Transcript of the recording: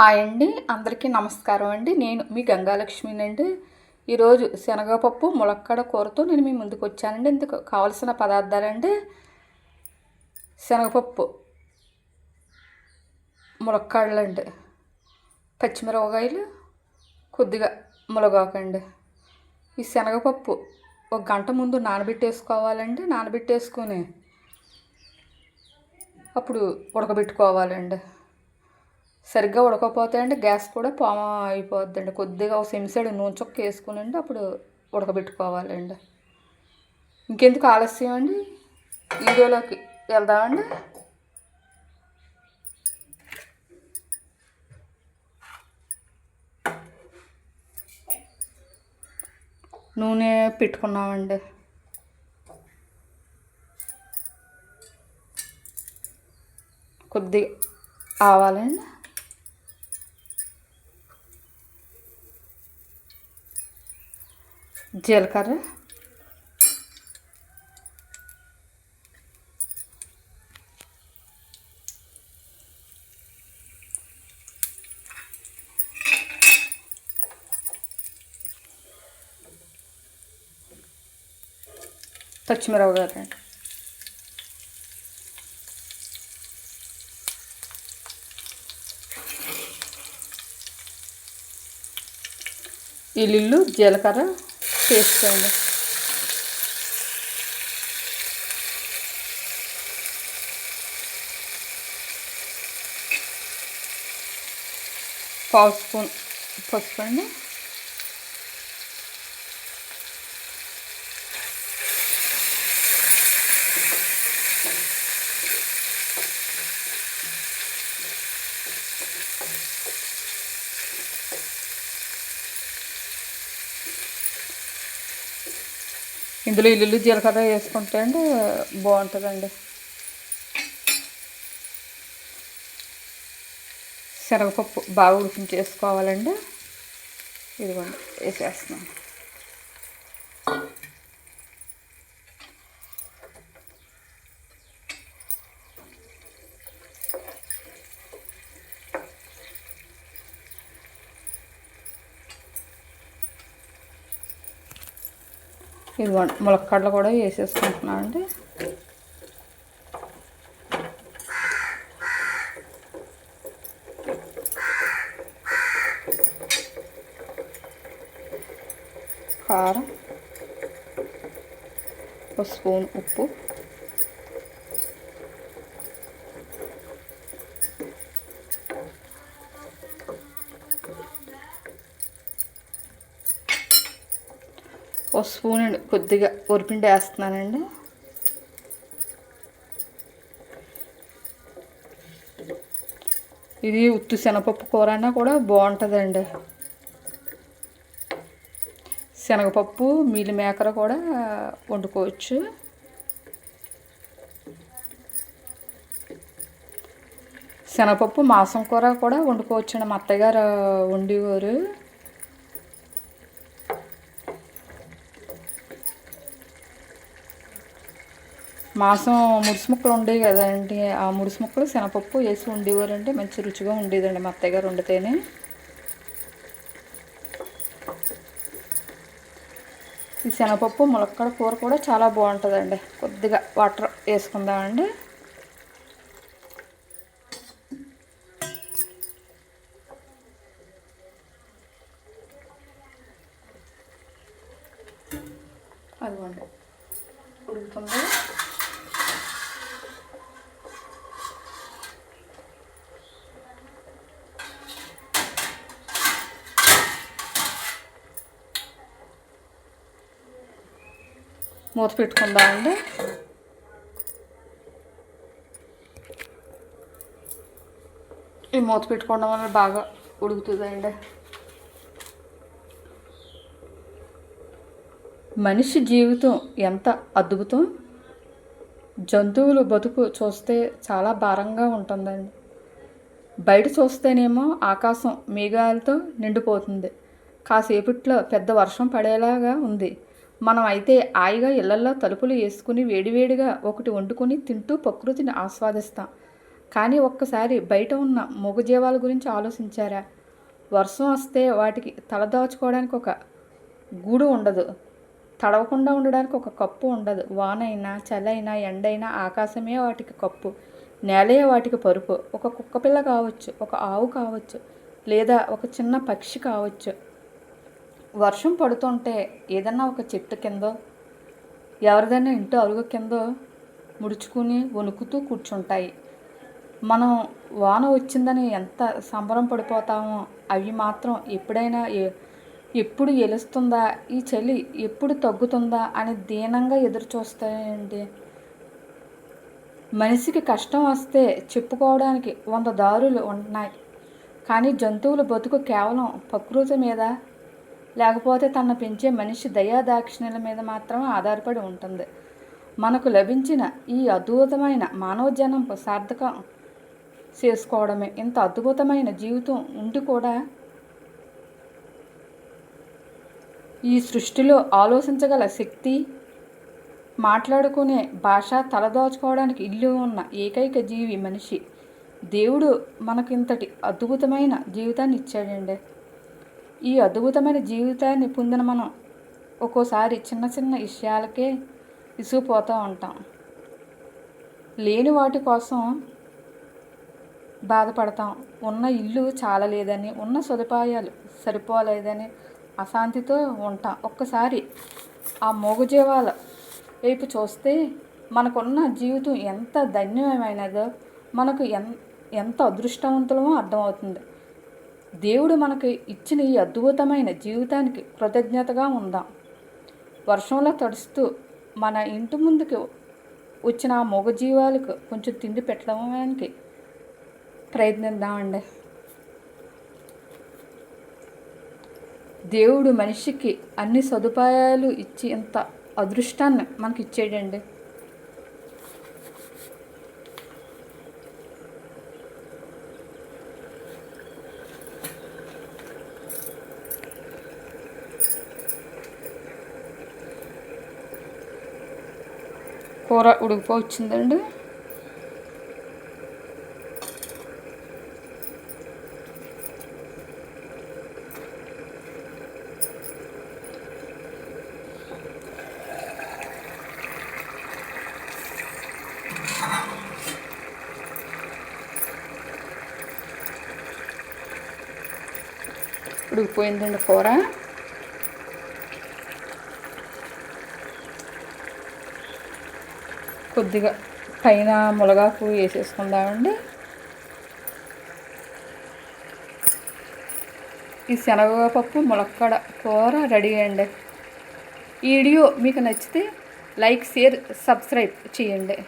Hi అండి, అందరికీ నమస్కారం అండి. నేను మీ గంగాలక్ష్మినండి. ఈరోజు శనగపప్పు ములక్కాడ కూరతో నేను మీ ముందుకు వచ్చానండి. ఇందుకు కావాల్సిన పదార్థాలండి: శనగపప్పు ములక్కాడలండి, పచ్చిమిరపకాయలు, కొద్దిగా మునగాకండి. ఈ శనగపప్పు ఒక గంట ముందు నానబెట్టేసుకోవాలండి. నానబెట్టేసుకొని అప్పుడు ఉడకబెట్టుకోవాలండి. సరిగ్గా ఉడకపోతే అండి గ్యాస్ కూడా పాము అయిపోద్దండి. కొద్దిగా ఒక సెమిసైడ్ నూనె చుక్క వేసుకునండి అప్పుడు ఉడకబెట్టుకోవాలండి. ఇంకెందుకు ఆలస్యం అండి, వీడియోలోకి వెళ్దామండి. నూనె పెట్టుకున్నామండి. కొద్దిగా ఆవాలండి, జీలకర్ర, పచ్చిమిరపకాయలు, ఇల్లు జీలకర్ర పేస్ట్ అండి. పావు స్పూన్ పసుపు అండి. ఇందులో ఇల్లు జీలకర్ర వేసుకుంటే అండి బాగుంటుందండి. శనగపప్పు బాగా ఉడికించేసుకోవాలండి. ఇదిగోండి వేసేస్తున్నాను. ఇదిగోండి ములక్కాడలు కూడా వేసేసుకుంటున్నాను అండి. కారం, ఒక స్పూన్ ఉప్పు, ఒక స్పూన్ కొద్దిగా ఉరిపిండి వేస్తున్నానండి. ఇది ఉత్తి శనగపప్పు కూర అయినా కూడా బాగుంటుందండి. శనగపప్పు మీల్ మేకర్ కూడా వండుకోవచ్చు. శనగపప్పు మాంసం కూర కూడా వండుకోవచ్చు అండి. మా అత్తగారు వండేవారు. మాంసం ముడిసి ముక్కలు ఉండేవి కదండి, ఆ ముడిసి ముక్కలు శనగపప్పు వేసి ఉండేవారంటే మంచి రుచిగా ఉండేదండి మా అత్తయ్య గారు వండితేనే. ఈ శనగపప్పు ములక్కాడ కూర కూడా చాలా బాగుంటుందండి. కొద్దిగా వాటర్ వేసుకుందామండి. అదిగోండి ఉడుకుతుంది. మూత పెట్టుకుందామండి. ఈ మూత పెట్టుకోవడం వల్ల బాగా ఉడుకుతుందండి. మనిషి జీవితం ఎంత అద్భుతం. జంతువులు బతుకు చూస్తే చాలా భారంగా ఉంటుందండి. బయట చూస్తేనేమో ఆకాశం మేఘాలతో నిండిపోతుంది. కాసేపట్లో పెద్ద వర్షం పడేలాగా ఉంది. మనం అయితే హాయిగా ఇళ్లల్లో తలుపులు వేసుకుని వేడివేడిగా ఒకటి వండుకొని తింటూ ప్రకృతిని ఆస్వాదిస్తాం. కానీ ఒక్కసారి బయట ఉన్న మూగజీవాల గురించి ఆలోచించారా? వర్షం వస్తే వాటికి తలదాచుకోవడానికి ఒక గూడు ఉండదు, తడవకుండా ఉండడానికి ఒక కప్పు ఉండదు. వానైనా చలైనా ఎండైనా ఆకాశమే వాటికి కప్పు, నేలే వాటికి పరుపు. ఒక కుక్కపిల్ల కావచ్చు, ఒక ఆవు కావచ్చు, లేదా ఒక చిన్న పక్షి కావచ్చు. వర్షం పడుతుంటే ఏదన్నా ఒక చెట్టు కిందో ఎవరిదైనా ఇంటి అరుగు కిందో ముడుచుకుని వణుకుతూ కూర్చుంటాయి. మనం వాన వచ్చిందని ఎంత సంబరం పడిపోతామో అవి మాత్రం ఎప్పుడు ఎలుస్తుందా, ఈ చలి ఎప్పుడు తగ్గుతుందా అని దీనంగా ఎదురు చూస్తాయండి. మనిషికి కష్టం వస్తే చెప్పుకోవడానికి 100 దారులు ఉన్నాయి, కానీ జంతువుల బతుకు కేవలం ప్రకృతి మీద, లేకపోతే తనను పెంచే మనిషి దయాదాక్షిణ్యాల మీద మాత్రమే ఆధారపడి ఉంటుంది. మనకు లభించిన ఈ అద్భుతమైన మానవ జనం సార్థకం చేసుకోవడమే. ఇంత అద్భుతమైన జీవితం ఉండి కూడా ఈ సృష్టిలో ఆలోచించగల శక్తి, మాట్లాడుకునే భాష, తలదాచుకోవడానికి ఇల్లు ఉన్న ఏకైక జీవి మనిషి. దేవుడు మనకు ఇంతటి అద్భుతమైన జీవితాన్ని ఇచ్చాడండి. ఈ అద్భుతమైన జీవితాన్ని పొందిన మనం ఒక్కోసారి చిన్న చిన్న విషయాలకే విసిగిపోతూ ఉంటాం. లేని వాటి కోసం బాధపడతాం. ఉన్న ఇల్లు చాలలేదని, ఉన్న సదుపాయాలు సరిపోలేదని అశాంతితో ఉంటాం. ఒక్కసారి ఆ మూగజీవాల వైపు చూస్తే మనకున్న జీవితం ఎంత ధన్యమైనదో, మనకు ఎంత అదృష్టవంతులమో అర్థమవుతుంది. దేవుడు మనకు ఇచ్చిన ఈ అద్భుతమైన జీవితానికి కృతజ్ఞతగా ఉందాం. వర్షంలో తడుస్తూ మన ఇంటి ముందుకు వచ్చిన ఆ మూగజీవాలకు కొంచెం తిండి పెట్టడానికి ప్రయత్నిద్దామండి. దేవుడు మనిషికి అన్ని సదుపాయాలు ఇచ్చి ఇంత అదృష్టాన్ని మనకి ఇచ్చేయండి. కూర ఉడికిపోవచ్చిందండి. ఉడికిపోయిందండి కూర. కొద్దిగా పైన మునగాకు వేసేసుకుందామండి. ఈ శనగపప్పు ములక్కాడ కూర రెడీ అండి. ఈ వీడియో మీకు నచ్చితే లైక్, షేర్, సబ్స్క్రైబ్ చేయండి.